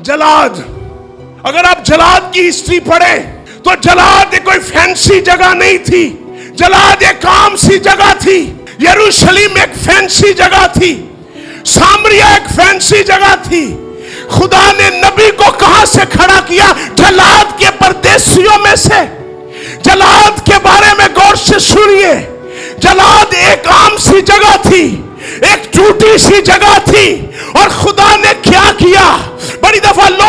जलाद, अगर आप जलाद की हिस्ट्री पढ़े तो जलाद एक कोई फैंसी जगह नहीं थी, जलाद एक आम सी जगह थी। यरूशलेम एक फैंसी जगह थी, सामरिया एक फैंसी जगह थी। खुदा ने नबी को कहां से खड़ा किया? जलाद के परदेशियों में से। जलाद के बारे में गौर से सुनिए। जलाद एक आम सी जगह थी, एक टूटी सी जगह थी, और खुदा ने क्या किया? बड़ी दफा लोग